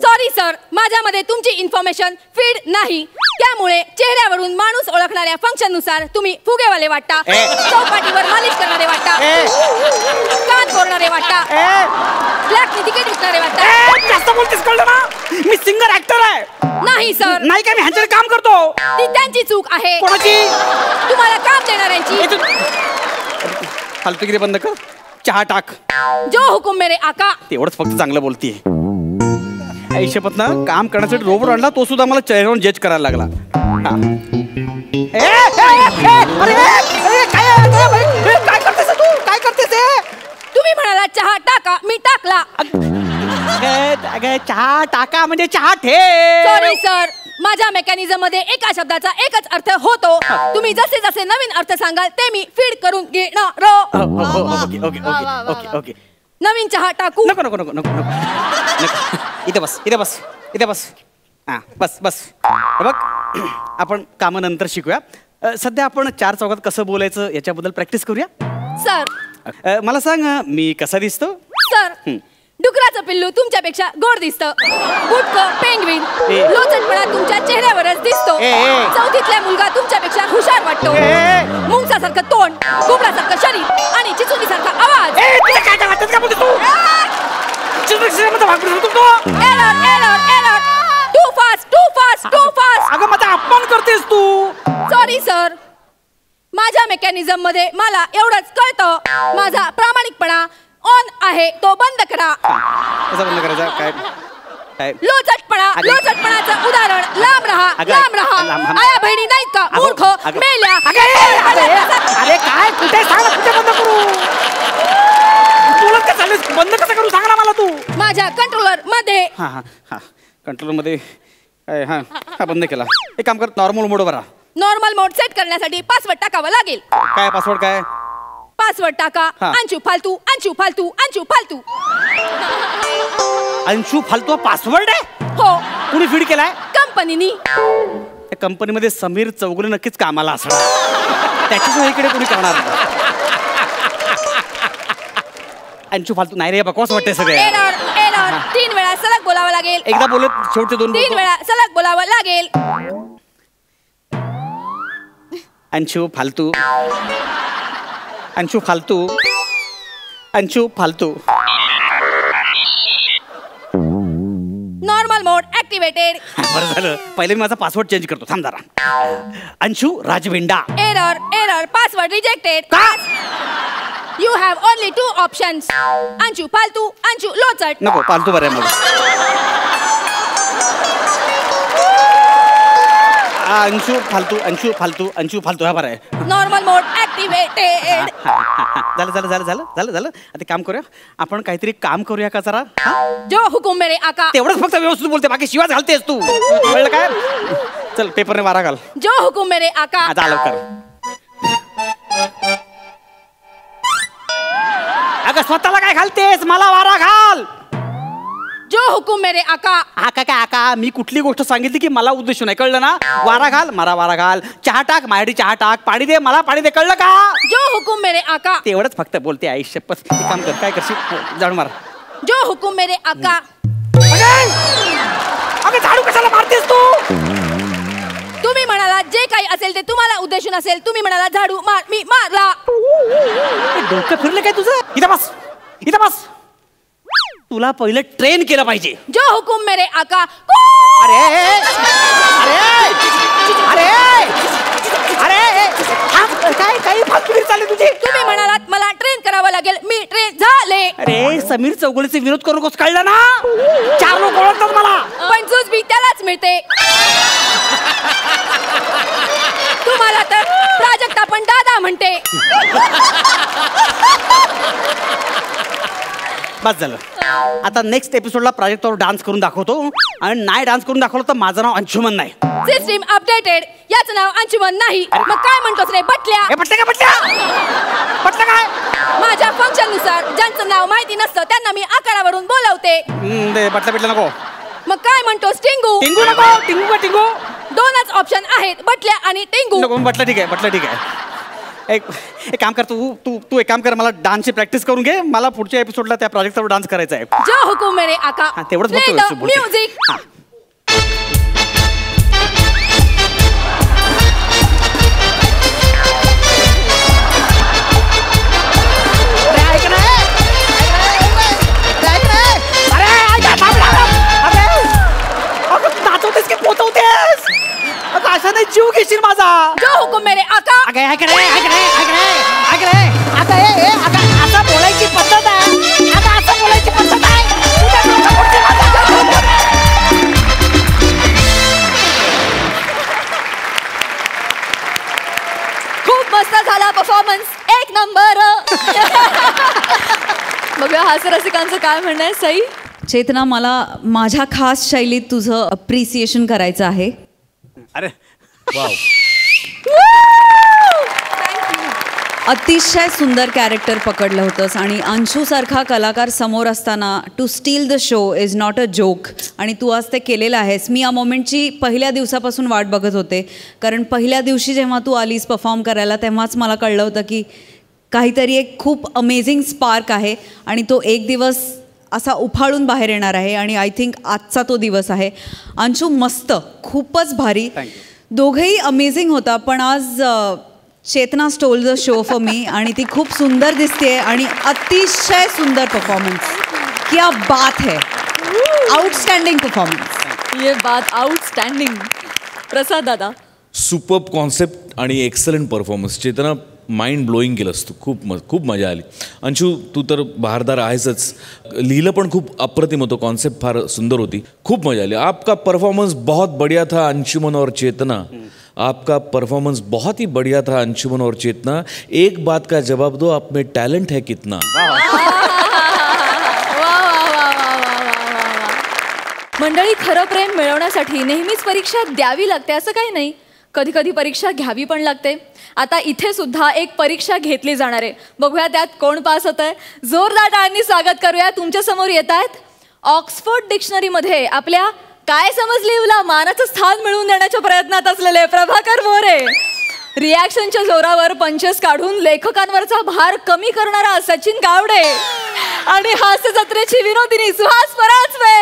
सॉरी सर माझ्यामध्ये तुमची इन्फॉर्मेशन फीड नाही. त्यामुळे चेहऱ्यावरून माणूस ओळखणाऱ्या फंक्शन नुसार तुम्ही फुगेवाले वाटता. चौपाटीवर मालिश करणारे वाटता. कान कोरणारे वाटता. ब्लॅक तिकीट विकणारे वाटता. जास्त बोलतेस कळलं ना. मी सिंगर ऍक्टर आहे. नाही सर. नाही काय मी ह्यांच्याकडे काम करतो. ती त्यांची चूक आहे. कोणाची. तुम्हाला काम देणाऱ्यांची. फालतूगिरी बंद कर. चहा टाक. जो हुकुम मेरे आका. तेवढंच फक्त चांगलं बोलतीये. आयुष्यपत ना काम करण्यासाठी रोबोट आणला तो सुद्धा मला चेहऱ्यावरून जज करायला लागला. काय करतेस तू. काय करतेस. तुम्ही म्हणाला चहा टाका. मी टाकला. चहा टाका म्हणजे चहा ठेव. सॉरी सर माझ्या मेकॅनिझम मध्ये एका शब्दाचा एकच अर्थ होतो. तुम्ही जसे जसे नवीन अर्थ सांगाल ते मी फीड करून घेणार. Okay okay okay okay. नवीन चहा टाकू. नको नको नको नको नको. इथे बस इथे बस इथे बस. हा बस बस. बघ आपण कामानंतर शिकूया. सध्या आपण 4 चौकात कसं बोलायचं याच्याबद्दल प्रॅक्टिस करूया. सर मला सांग मी कसा दिसतो. सर डुकराचं पिल्लू तुमच्यापेक्षा गोड दिसतं. बुटकं पेंग्विन लोचटपणा तुमच्या चेहऱ्यावरच दिसतो. चौथीतला मुलगा तुमच्यापेक्षा हुशार वाटतो. मुंगसासारखं तोंड, कुबडासारखं शरीर आणि चिचुलीसारखा आवाज. Too fast. अगं माझा अपमान करतेस तू. सॉरी सर, माझ्या मेकॅनिझम मध्ये मला एवढंच कळतं. माझा प्रामाणिकपणा ऑन आहे, तो बंद करा. कसा बंद करायचा? काय लोचटपणाचं उदाहरण लांब राहा. आया बहिणी नाहीत का मूर्ख मेल्या. अरे काय कुठे सांग, कुठे बंद करू? बोलत का चाललीस? बंद कसं करू सांग ना मला तू. माझ्या कंट्रोलर मध्ये. कंट्रोलर मध्ये हा बंद केला. एक काम कर, नॉर्मल मोड वर. नॉर्मल मोड सेट करण्यासाठी पासवर्ड टाकावा लागेल. काय पासवर्ड? काय पासवर्ड टाका. अंशू फालतू. अंशू फालतू पासवर्ड आहे? हो. कुणी फीड केलाय? कंपनीनी. त्या कंपनीमध्ये समीर चौगुले नक्कीच कामाला असणार. त्याच्याशिवाय इकडे कोणी करणार नाही. अंशू फालतू नाही रे, बकवास वाटते सगळे. एरर 3 वेळा सलग बोलावं लागेल. एकदा बोलत शेवटचे 2 3 वेळा सलग बोलावं लागेल. अंशू फालतू. नॉर्मल मोड ऍक्टिव्हेटेड. बरं झालं, पहिले मी माझा पासवर्ड चेंज करतो. थांब जरा. अंशू राजविंडा. Error password rejected. का? You have only 2 options. Anshu फालतू, अंशू लोचट. नको, फालतू बरं आहे मला. अंशू फालतू हा बरं आहे. नॉर्मल मोड ऍक्टिव्हेटेड. झालं. आता काम करूया आपण, काहीतरी काम करूया का जरा? जो हुकुम मेरे आका. तेवढंच फक्त व्यवस्थित बोलते, बाकी शिवाय घालतेस तू. कळलं काय? चल पेपरने वारा घाल. जो हुकुम मेरे आका. आता आलो कर. अगं स्वतःला काय घालतेस? मला वारा घाल. जो हुकुम मेरे आका. आका मी कुठली गोष्ट सांगितली की मला उद्देश नाही, कळलं ना? वारा घाल, मला वारा घाल. चहा टाक, माझ्यासाठी चहा टाक. पाणी दे, मला पाणी दे, कळलं का? जो हुकुम मेरे आका. तेवढंच फक्त बोलते आयुष्य. एक काम कर, काय करशील? झाडू मार. जो हुकुम मेरे आका. अगं झाडू कशाला मारतेस तू? तुम्ही म्हणाला जे काही असेल ते तुम्हाला उद्देशून असेल. तुम्ही म्हणाला झाडू मार, मी मारला. डोकं फिरलं काय तुझं? इथं बस. तुला पहिलं ट्रेन केलं पाहिजे. जो हुकुम मेरे आका. अरे काय काही फालतूगिरी चालली तुझी? तुम्ही म्हणालात मला ट्रेन करावं लागेल, मी ट्रेन झाले. अरे समीर चौगुलेचे विरोध करू नकोस, कळलं ना? 4 लोक ओळखतात मला. पण झूज बी त्यालाच मिळते. तुम्हाला तर प्राजक्ता पण दादा म्हणते. बस झालं. आता नेक्स्ट एपिसोडला प्राजक्तावर डान्स करून दाखवतो, आणि नाही डान्स करून दाखवलं तर माझं नाव अंशुमन नाही. System updated. याचं नाव अंशुमन नाही. मग काय म्हणतोस रे बटल्या? बटल्या काय? माझ्या फंक्शन नुसार ज्यांचं नाव माहिती नसतं त्यांना मी आकारावरून बोलवते. बटल्या नको. मग काय म्हणतोस टिंगू? टिंगू नको. टिंगू 2च ऑप्शन आहेत, बटल्या आणि टिंगू. नको. बटल्या ठीक आहे. एक काम कर, तू एक काम कर, मला डान्सची प्रॅक्टिस करून घे. मला पुढच्या एपिसोडला त्या प्रोजेक्टवर डान्स करायचा आहे. जो हुकुम मेरे आका. तेवढंच म्युझिक. नाचवतेस की पोचवतेस? अशा नाही जीव घेशील माझा. जो हुकुम मेरे आका. आता बोलायची पद्धत आहे. खूप मस्त झाला परफॉर्मन्स. 1 नंबर. बघूया हास्यरसिकांचं काय म्हणणं आहे. सई चेतना, मला माझ्या खास शैलीत तुझं अप्रिसिएशन करायचं आहे. अरे अतिशय सुंदर कॅरेक्टर पकडलं होतंस, आणि अंशूसारखा कलाकार समोर असताना to steal the show is not a joke, आणि तू आज ते केलेलं आहेस. मी या मोमेंटची पहिल्या दिवसापासून वाट बघत होते, कारण पहिल्या दिवशी जेव्हा तू आलीस परफॉर्म करायला तेव्हाच मला कळलं होतं की काहीतरी एक खूप अमेझिंग स्पार्क आहे, आणि तो एक दिवस असा उफाळून बाहेर येणार आहे आणि आय थिंक आजचा तो दिवस आहे. अंशू मस्त, खूपच भारी, दोघंही अमेझिंग होता. पण आज Chetna stole the show for me आणि ती खूप सुंदर दिसते आणि अतिशय सुंदर परफॉर्मन्स. क्या बात है, आउटस्टँडिंग परफॉर्मन्स. ये बात आउटस्टँडिंग. प्रसाद दादा. सुपर्ब कॉन्सेप्ट आणि एक्सलंट परफॉर्मन्स. चेतना माइंड ब्लोईंग केलंस तू. खूप मजा आली. अंशू तू तर बहारदार आहेसच, लिहिलं पण खूप अप्रतिम होतं, कॉन्सेप्ट फार सुंदर होती, खूप मजा आली. आपका परफॉर्मेंस बहुत बढ़िया था अंशुमन और चेतना. आपका परफॉर्मेंस बहुत ही बढ़िया था अंशुमन और चेतना. एक बात का जवाब दो, आप में टैलेंट है कितना. मंडळी, खरं प्रेम मिळवण्यासाठी नेहमीच परीक्षा द्यावी लागते असं काही नाही. कधी कधी परीक्षा घ्यावी पण लागते. आता इथे सुद्धा एक परीक्षा घेतली जाणार आहे. बघूया त्यात कोण पास होत आहे. जोरदार टाळ्यांनी स्वागत करूया. तुमच्या समोर येत आहेत ऑक्सफोर्ड डिक्शनरीमध्ये आपल्या काय समजलीला मानाचं स्थान मिळवून देण्याच्या प्रयत्नात असलेले प्रभाकर मोरे. रिॲक्शनच्या जोरावर पंचेस काढून लेखकांवरचा भार कमी करणारा सचिन गावडे आणि हास्य जत्रेची विनोदिनी सुहास परांजपे.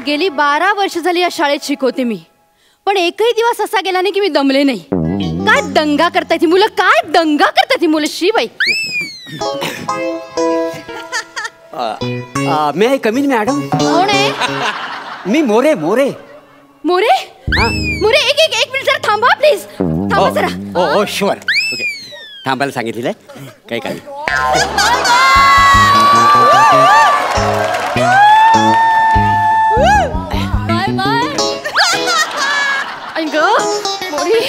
गेली 12 वर्ष झाली या शाळेत शिकवते मी, पण एकही दिवस असा गेला नाही की मी दमले नाही. काय दंगा करताय ती मुलं, काय दंगा करताय ती मुलं. शी बाई. मे आय कम इन मॅडम? कोण आहे? मी मोरे. मोरे मोरे एक मिनिट जरा थांबा प्लीज. थांबा जरा. ओ शुअर. ओके, थांबायला सांगितलेलं आहे. काही काय बाय बाय. ऐक मोरे.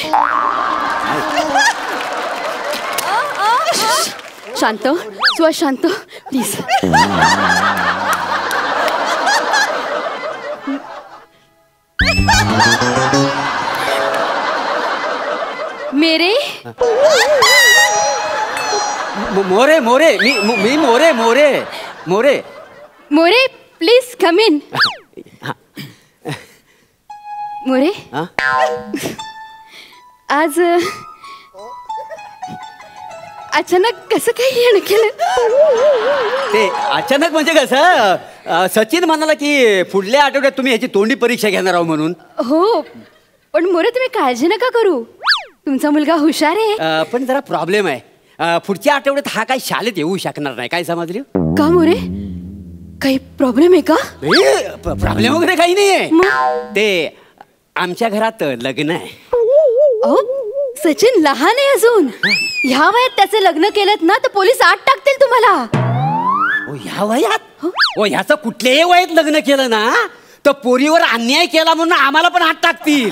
शांत सुहास, शांत प्लीज. मेरे मोरे मी More please come in. More आज अचानक कसं काही येणं केलं? ते अचानक म्हणजे कसं, सचिन म्हणाला की पुढल्या आठवड्यात तुम्ही ह्याची तोंडी परीक्षा घेणार आहो म्हणून. हो, पण मोरे तुम्ही काळजी नका करू, तुमचा मुलगा हुशार आहे. पण जरा प्रॉब्लेम आहे. पुढच्या आठवड्यात हा काही शाळेत येऊ शकणार नाही. काय समजली? का मोरे, काही प्रॉब्लेम आहे का? प्रॉब्लेम वगैरे काही नाहीये. ते आमच्या घरात लग्न आहे. अहो सचिन लहान आहे अजून. ह्या वयात त्याचे लग्न केलं ना तर पोलीस आत टाकतील तुम्हाला. ह्या वयात? ह्याचं कुठल्याही वयात लग्न केलं ना तर पोरीवर अन्याय केला म्हणून आम्हाला पण आत टाकतील.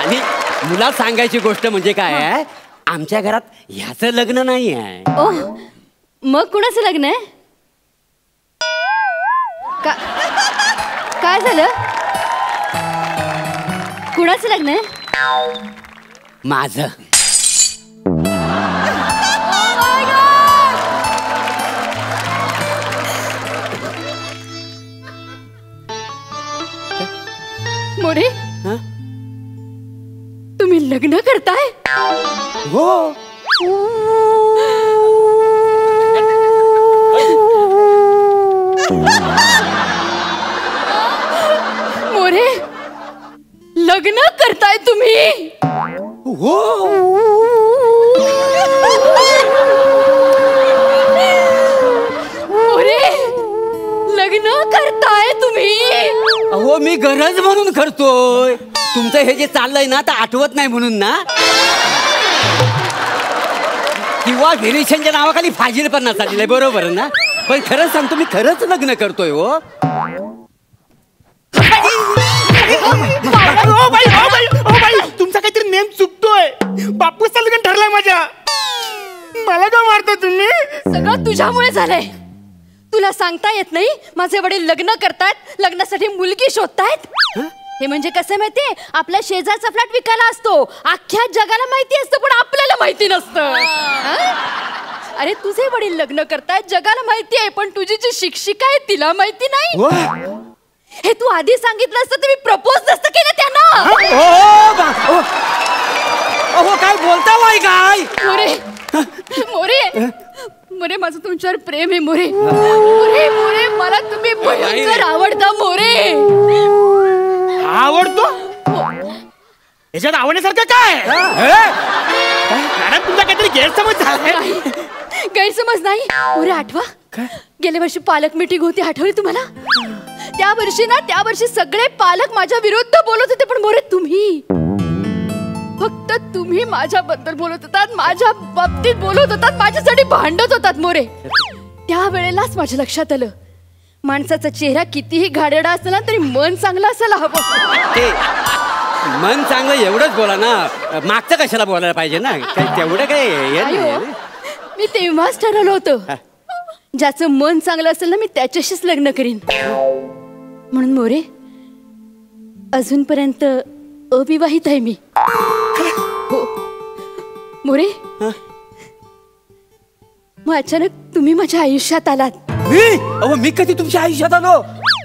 आणि मुला सांगायची गोष्ट म्हणजे काय आहे, आमच्या घरात ह्याचं लग्न नाही आहे. ओह, मग कुणाचं लग्न आहे? काय झालं? कुणाचं लग्न आहे? माझं. मोरे, तुम्ही लग्न करताय? हो. मोरे, लग्न करताय तुम्ही? हो. मोरे, लग्न करताय तुम्ही? अहो मी गरज म्हणून करतोय. तुमचं हे जे चाललंय ना तर आठवत नाही म्हणून ना, किंवा व्हेरिएशनच्या नावाखाली फाजील पण चाललेलं आहे. बरोबर ना? पण खरंच सांगतो, मी खरंच लग्न करतोय. हो तुमचा काहीतरी नेम चुकतोय. बापूचा लग्न ठरलाय माझ्या. मला का मारता तुम्ही? सगळं तुझ्यामुळे झालंय. तुला सांगता येत नाही माझे वडील लग्न करतायत, लग्नासाठी मुलगी शोधतायत. हे म्हणजे कसं माहितीये, आपल्या शेजारचा फ्लॅट विकायला असतो, अख्ख्या जगाला माहिती असतं पण आपल्याला माहिती नसतं. अरे तुझे वडील लग्न करतायत, जगाला माहिती आहे, पण तुझी जी शिक्षिका आहे तिला माहिती नाही. हे तू आधी सांगितलं असतं तर मी प्रपोज नसतं केलं त्यांना. हो काय बोलता वाई काय? मोरे मोरे मोरे माझं तुमच्यावर प्रेम आहे मोरे. मोरे मोरे मला तुम्ही भयंकर आवडता मोरे. आवडतो याच्यात आवडण्यासारखं काय? मॅडम तुमचा काहीतरी गैरसमज झालाय. गैरसमज नाही मोरे. आठवा गेल्या वर्षी पालक मीटिंग होती, आठवली तुम्हाला? त्या वर्षी सगळे पालक माझ्या विरुद्ध बोलत होते, पण मोरे तुम्ही फक्त तुम्ही माझ्याबद्दल बोलत होतात, माझ्या बाबतीत बोलत होतात, माझ्यासाठी भांडत होतात मोरे. त्या वेळेलाच माझ्या लक्षात आलं माणसाचा चेहरा कितीही घाणेरडा असला तरी मन चांगलं असायला हवं. ते मन चांगलं एवढंच बोला ना, मागचं कशाला बोलायला पाहिजे ना. तेवढं काय मी तेव्हाच ठरवलं होतं ज्याचं मन चांगलं असेल ना मी त्याच्याशीच लग्न करीन. म्हणून मोरे अजूनपर्यंत अविवाहित आहे मी. हो मोरे. मग अचानक तुम्ही माझ्या आयुष्यात आलात. मी कधी तुमच्या आयुष्यात आलो?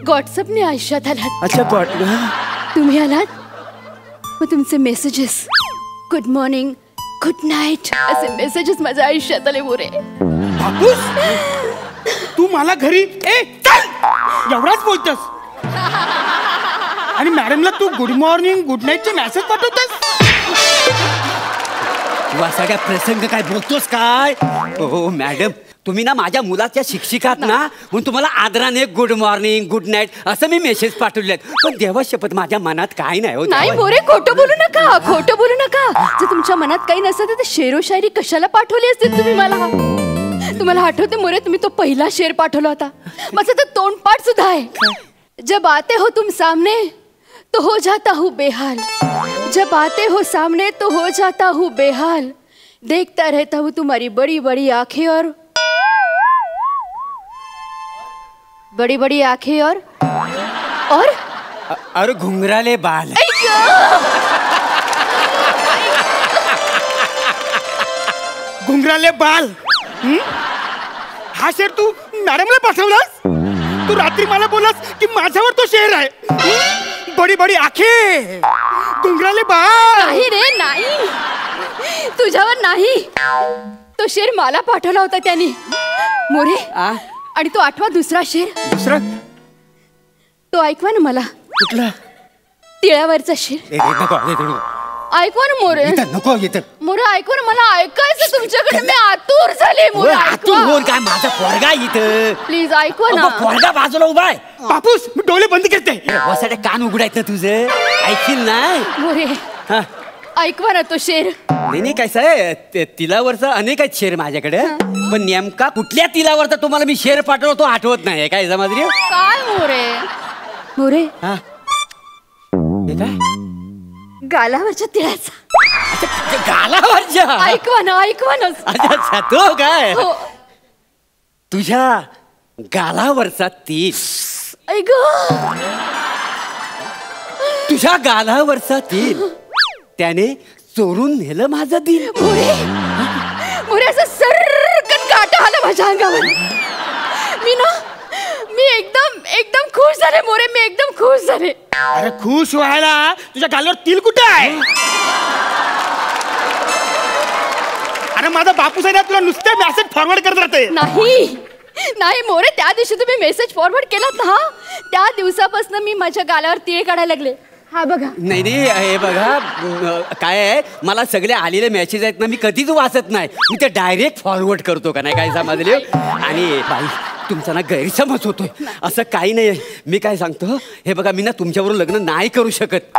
व्हॉट्सअपने आयुष्यात आलात. अच्छा तुम्ही आलात मग तुमचे messages good morning good night असे मेसेजेस माझ्या आयुष्यात आले मोरे. तू मला घरी एवढाच बोलतोस आणि मॅडमला तू गुड मॉर्निंग गुड नाईटचे मेसेज पाठवतोस. तू असा काय प्रसंग काय बोलतोस काय? हो मॅडम तुम्ही ना माझ्या मुलाच्या शिक्षिकात ना, म्हणून तुम्हाला आदराने गुड मॉर्निंग गुड नाईट असं मी मेसेज पाठवलेत. पण देवा शपथ माझ्या मनात काय नाही. नाही मोरे खोटं बोलू नका, खोटं बोलू नका. जर तुमच्या मनात काही नसतं तर शेरो शायरी कशाला पाठवली असते तुम्ही मला? तुम्हाला आठवते मोरे तुम्ही तो पहिला शेर पाठवला होता, माझं तर तोंडपाठ सुद्धा आहे. जब आते हो तुम सामने तो हो जाता हूँ बेहाल, जब आते हो सामने तो हो जाता हूँ बेहाल, देखता रहता हूँ तुम्हारी बड़ी बड़ी आंखें और बड़ी बड़ी आंखें और घुंघराले बाल. घुंगराले बाल. हा शेर तू मॅडमला पाठवलास? तू रात्री मला बोलास की माझ्यावर तो शेर आहे. बडी बडी आखे घुंगराले बाल. नाही रे नाही, तुझ्यावर नाही. तो शेर मला पाठवला होता त्याने मोरे. आणि तो आठवा दुसरा शेर. दुसरा तो ऐकवा ना मला. कुठला? तिळावरचा शेर. ऐकवा ना मोरे. नको येत मोरे ऐकवा ना, मला ऐकायचं तुमच्याकडे. मी आतुर झाले मोरे. काय माझा पोरगा इथं प्लीज ऐकवा ना. पोरगा बाजूला उभा आहे. बापूस मी डोळे बंद करते. वसाडे कान उघडायचं तुझं ऐकील नाही मोरे. ऐकवा ना तो शेर. नाही कसं आहे तिलावरचा अनेक आहेत शेर माझ्याकडे, पण नेमका कुठल्या तिलावरचा तुम्हाला मी शेर पाठवतो तो आठवत नाही. काय समजली? काय मोरे? मोरे काय गालावरच्या तिळाचा. गालावरच्या? ऐकवा ना ऐकवा ना. अच्छा तो काय हो. तुझ्या गालावरचा तीळ. ऐक तुझ्या गालावरचा तीळ त्याने चोरून नेलं माझं दिल. मोरे मोरे असं सर्रकन काटा आला माझ्या अंगावर. मी एकदम खुश झाले मोरे. मी एकदम खुश झाले. अरे खुश व्हायला तुझ्या गालावर तिल कुठे आहे? अरे माझा बापूस आहे ना, तुला नुसते मेसेज फॉरवर्ड करत राहते. नाही मोरे, त्या दिवशी तुम्ही मेसेज फॉरवर्ड केलात ना, त्या दिवसापासून मी माझ्या गालावर तिळ काढायला लागले. हा बघा. नाही हे बघा काय आहे, मला सगळे आलेले मेसेज आहेत ना मी कधीच वाचत नाही. मी ते डायरेक्ट फॉरवर्ड करतो का नाही. काय समजले? आणि बाई तुमचा ना गैरसमज होतोय. असं काही नाही. मी काय सांगतो हे बघा, मी ना तुमच्याबरोबर लग्न नाही करू शकत.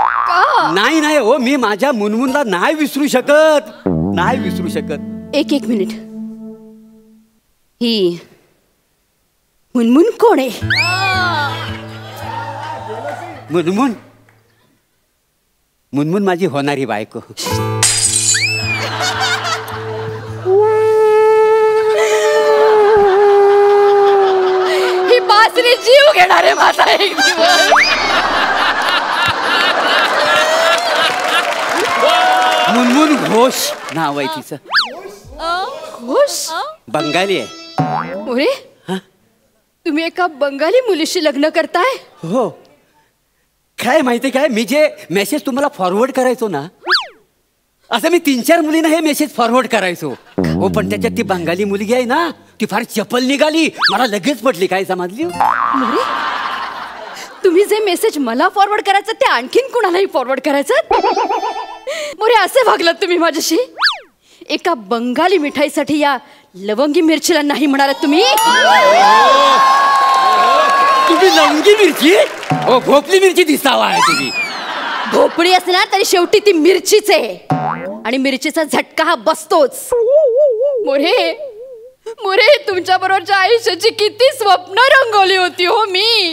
नाही हो, मी माझ्या मुनमुनला नाही विसरू शकत. एक मिनिट. ही मुनमुन कोण आहे? मुनमुन माझी होणारी बायको. ही बासरी जीव घेणार आहे माझा एक दिवस. मुनमुन घोष नाव आहे तिचं. घोष? बंगाली आहे. मोरे तुम्ही एका बंगाली मुलीशी लग्न करताय? हो. काय माहिती काय, मी जे मेसेज तुम्हाला फॉरवर्ड करायचो ना, असं मी 3-4 मुलींना हे मेसेज फॉरवर्ड करायचो. हो, पण त्याच्यात ती बंगाली मुलगी आहे ना, ती फार चपल निघाली, मला लगेच पटली. काय समजली? तुम्ही जे मेसेज मला फॉरवर्ड करायचं ते आणखीन कुणालाही फॉरवर्ड करायचं? मोरे, असे वागलात तुम्ही माझ्याशी? एका बंगाली मिठाईसाठी या लवंगी मिरचीला नाही म्हणालात तुम्ही? तुम्ही लवंगी मिरची? हो, भोपली मिरची दिसावा आहे तुम्ही. भोपळी असणार तरी शेवटी ती मिरचीच आहे, आणि मिरचीचा झटका हा बसतोच. मोरे मोरे, तुमच्या बरोबरच्या आयुष्याची किती स्वप्न रंगवली होती हो मी.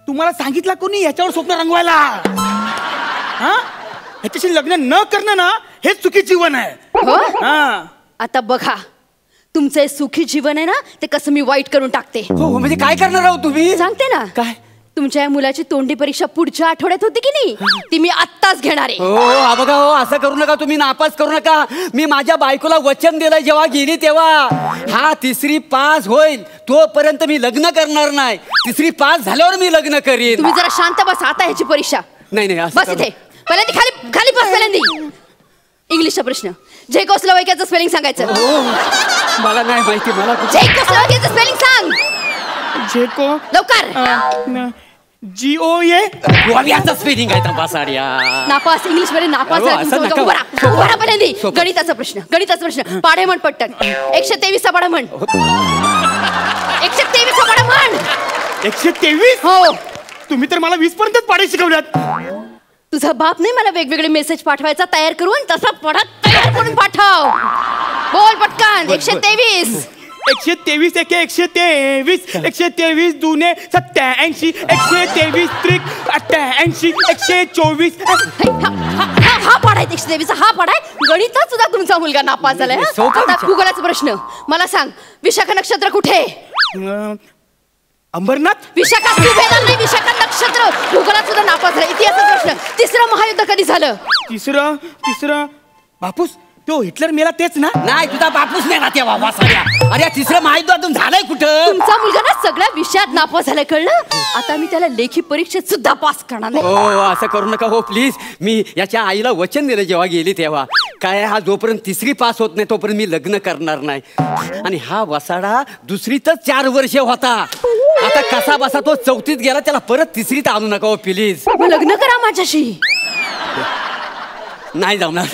तुम्हाला सांगितलं कोणी याच्यावर स्वप्न रंगवायला? हा, ह्याच्याशी लग्न न करणं ना, हेच चुकी जीवन आहे. हो? हा, आता बघा, तुमचं हे सुखी जीवन आहे ना, ते कसं मी वाईट करून टाकते. हो, म्हणजे काय करणार आहोत तुम्ही? सांगते ना. काय? तुमच्या या मुलाची तोंडी परीक्षा पुढच्या आठवड्यात होती की नाही, ती मी आत्ताच घेणार आहे. हो, बघा हो, असं करू नका तुम्ही, नापास करू नका. मी माझ्या बायकोला वचन दिलंय जेव्हा गेली तेव्हा, हा 3री पास होईल तोपर्यंत मी लग्न करणार नाही. 3री पास झाल्यावर मी लग्न करीन. तुम्ही जरा शांत बसा. आता ह्याची परीक्षा. नाही, असं बस इथे. पहिल्यांदा खाली खाली बस. पहिल्यांदा इंग्लिशचा प्रश्न. झेकोस्लोवाकियाचं स्पेलिंग सांगायचं. मला नाही माहिती. मला झेकोस्लोवाकियाचं स्पेलिंग सांग. झेको लवकर. GOA. गोव्याचं स्पेलिंग आहे बासाड्या. नापास. इंग्लिश मध्ये नापास अहो, असं नका. उभा पहिल्यांदा. गणिताचा प्रश्न. पाढे म्हण पटकन. 123 पाढा म्हण. 123 पाढा म्हण. 123? हो. तुम्ही तर मला 20 पर्यंतच पाडे शिकवल्यात. तुझा बाप नाही मला वेगवेगळे मेसेज पाठवायचा तयार करून, तसा पडत तयार करून पाठव. बोल पटकन. 123. 123 एके 123. 123 दुने 87. 123 त्रिक 88. 124. हा पाढाय 123. हा पाढाय. गणितात सुद्धा तुमचा मुलगा नापास झालाय. आता भूगोलाचा प्रश्न. मला सांग, विशाखा नक्षत्र कुठे? अंबरनाथ. विशाखा सुभेदार नाही, विशाखा नक्षत्र. भूगोलात सुद्धा नापास झाला. इतिहासाचा प्रश्न. 3रं महायुद्ध कधी झालं? तिसरं बापूस, तो हिटलर मेला तेच ना? नाही, तुझा बापूस नाही ना तेव्हा वासाड्या. अरे 3रं महायुद्ध अजून झालंय कुठं? तुमचा मुलगा ना सगळ्या विषयात नापास झालाय, कळलं? आता मी त्याला लेखी परीक्षेत सुद्धा पास करणार नाही. हो, असं करू नका हो प्लीज. मी याच्या आईला वचन दिलं जेव्हा गेली तेव्हा, काय हा जोपर्यंत 3री पास होत नाही तोपर्यंत मी लग्न करणार नाही. आणि हा वसाडा 2रीतच 4 वर्ष होता. आता कसा बसा तो 4थीत गेला, त्याला परत 3रीत आणू नका हो प्लीज. मग लग्न करा माझ्याशी. नाही जमणार,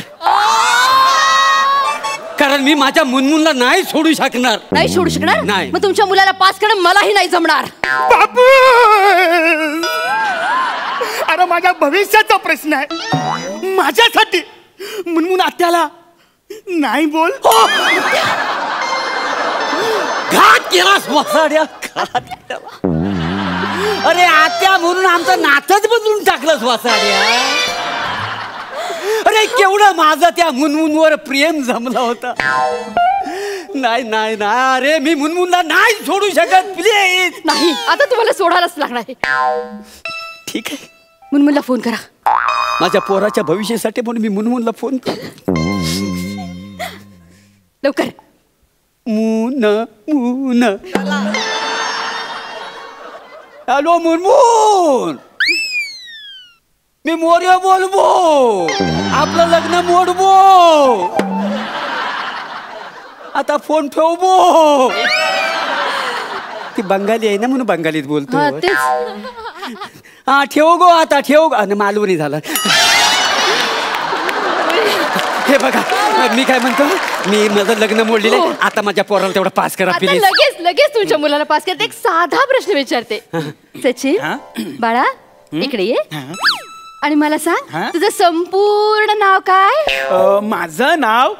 कारण मी माझ्या मुनमुनला नाही सोडू शकणार. नाही सोडू शकणार? नाही. मग तुमच्या मुलाला पास करणं मलाही नाही जमणार. बापू, अरे माझ्या भविष्याचा प्रश्न आहे. माझ्यासाठी मुनमुन आत्याला नाही बोल. घात केलास वसाड्या, घात केला. अरे आत्या म्हणून आमचं नातच बदलून टाकलंस वसाड्या. अरे केवढं माझं त्या मुनमुनवर प्रेम जमला होता. नाही नाही नाही, अरे मी मुनमुनला नाही सोडू शकत प्लीज. नाही, आता तुम्हाला सोडायलाच लागणार आहे. ठीक आहे, मुनमुनला फोन करा. माझ्या पोराच्या भविष्यासाठी म्हणून मी मुनमुनला फोन कर. लवकर. मुन मुन. हॅलो मुनमुन, मी मोर्या बोलबो. आपलं लग्न मोडबो. आता फोन ठेवबो. ती बंगाली आहे ना म्हणून बंगालीत बोलतो. हा, तेच. हा ठेव गो, आता ठेव. आणि मालवणी झाला. हे बघा, मी काय म्हणतो, मी माझं लग्न मोडलेलं आहे. आता माझ्या पोराला तेवढा पास करा आता प्लीज. लगेच तुमच्या मुलाला पास करते. एक साधा प्रश्न विचारते. सचिन बाळा, इकडे ये आणि मला सांग, तुझं संपूर्ण नाव काय? माझं नाव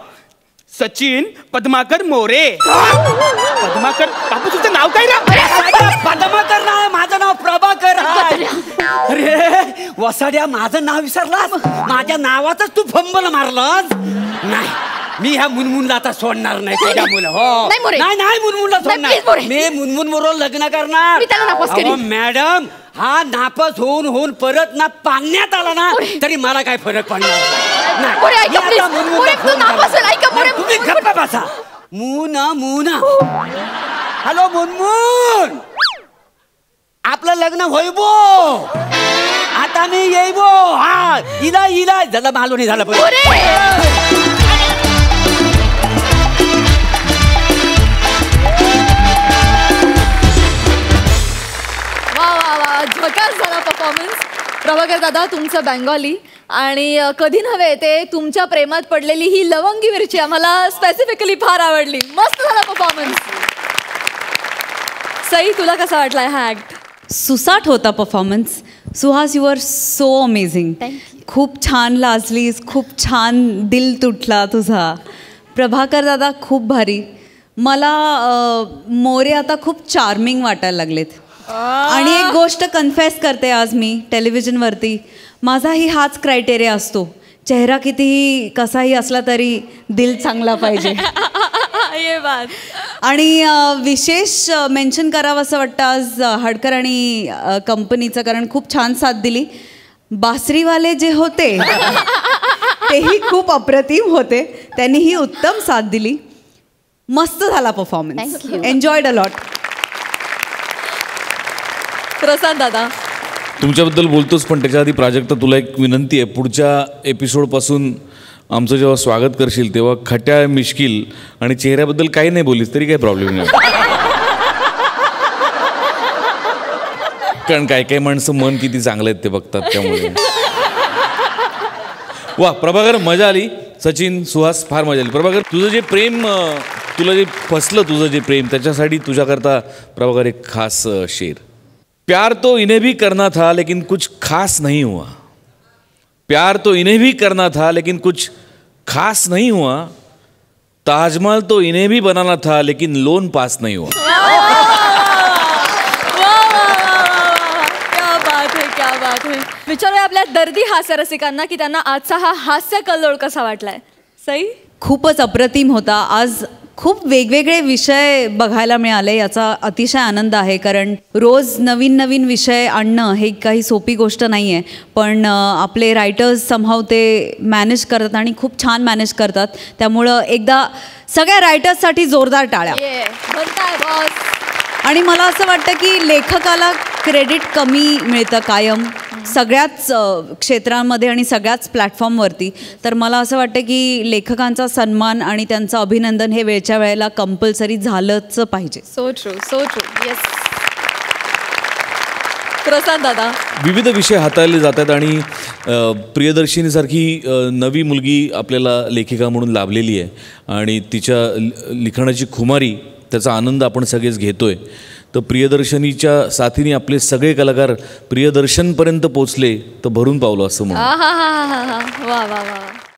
सचिन पद्माकर मोरे. पद्माकर. बापू तुझं नाव काय ना? पद्माकर नाव, माझं नाव प्रभाकर. अरे वसाड्या, माझं नाव विसरलास? माझ्या नावातच तू फंबल मारलास. नाही, मी ह्या मुनमुनला आता सोडणार नाही. तुझ्या मुलं हो नाही मुनमुनला सोडणार. मी मुनमुन बरोबर लग्न करणार. मॅडम, हा नापास होऊन परत ना पाण्यात आला ना तरी मला काय फरक पडणार तुम्ही गप्पा बसा. मुना मुना. हॅलो मुनमुन, आपलं लग्न होईबो. आता मी येईबो. हा इला इला झाला मालो नाही झाला वा वा वा, झकास झाला परफॉर्मन्स. प्रभाकर दादा, तुमचं बेंगॉली आणि कधी नव्हे ते तुमच्या प्रेमात पडलेली ही लवंगी मिरची आम्हाला स्पेसिफिकली फार आवडली. मस्त झाला परफॉर्मन्स. सई, तुला कसा वाटलाय हा ऍक्ट? सुसाट होता performance. Suhas, you are so amazing. खूप छान लाजलीस, खूप छान दिल तुटला तुझा. प्रभाकर दादा खूप भारी. मला मोरे आता खूप चार्मिंग वाटायला लागलेत. आणि एक गोष्ट कन्फेस करते आज मी टेलिव्हिजनवरती, माझाही हाच क्रायटेरिया असतो. चेहरा कितीही कसाही असला तरी दिल चांगला पाहिजे. ये बात. आणि विशेष मेन्शन करावं असं वाटतं आज हडकर आणि कंपनीचं, कारण खूप छान साथ दिली. बासरीवाले जे होते तेही खूप अप्रतिम होते, त्यांनीही उत्तम साथ दिली. मस्त झाला performance. Enjoyed a lot. Prasad दादा, तुमच्याबद्दल बोलतोच पण त्याच्या आधी प्राजक्ता, तुला एक विनंती आहे. पुढच्या एपिसोडपासून आमचं जेव्हा स्वागत करशील तेव्हा खट्या मिश्किल आणि चेहऱ्याबद्दल काही नाही बोलीस तरी काही प्रॉब्लेम नाही. कारण काय काय माणसं मन किती चांगलं आहेत ते बघतात, त्यामुळे. वा प्रभाकर, मजा आली. सचिन, सुहास, फार मजा आली. प्रभाकर, तुझं जे प्रेम, तुला जे फसलं तुझं जे प्रेम, त्याच्यासाठी तुझ्याकरता प्रभाकर एक खास शेर. प्यार तो इन्हें भी करना था लेकिन कुछ खास नहीं हुआ. प्यार तो इन्हें भी करना था लेकिन कुछ खास नहीं हुआ. ताजमहल तो इन्हें भी बनाना था लेकिन लोन पास नहीं हुआ. क्या बात है, क्या बात है. विचारूया आपल्या दर्दी हास्य रसिकांना की त्यांना आजचा हा हास्य कल्लोळ कसा वाटलाय. सई, खूपच अप्रतिम होता. आज खूप वेगवेगळे विषय बघायला मिळाले, याचा अतिशय आनंद आहे. कारण रोज नवीन नवीन विषय आणणं हे काही सोपी गोष्ट नाही आहे. पण आपले रायटर्स समहाव ते मॅनेज करतात आणि खूप छान मॅनेज करतात. त्यामुळं एकदा सगळ्या रायटर्ससाठी जोरदार टाळ्या. आणि मला असं वाटतं की लेखकाला क्रेडिट कमी मिळतं कायम सगळ्याच क्षेत्रांमध्ये आणि सगळ्याच प्लॅटफॉर्मवरती. तर मला असं वाटतं की लेखकांचा सन्मान आणि त्यांचं अभिनंदन हे वेळच्या वेळेला कंपल्सरी झालंच पाहिजे. So true, so true. Yes. Prasad दादा, विविध विषय हाताळले जातात आणि प्रियदर्शिनीसारखी नवी मुलगी आपल्याला लेखिका म्हणून लाभलेली आहे आणि तिच्या लिखाणाची खुमारी, त्याचा आनंद आपण सगळेच घेतोय. तर प्रियदर्शनीच्या साथीने आपले सगळे कलाकार प्रियदर्शनपर्यंत पोचले तर भरून पावलं असं म्हणून. वा वा वा.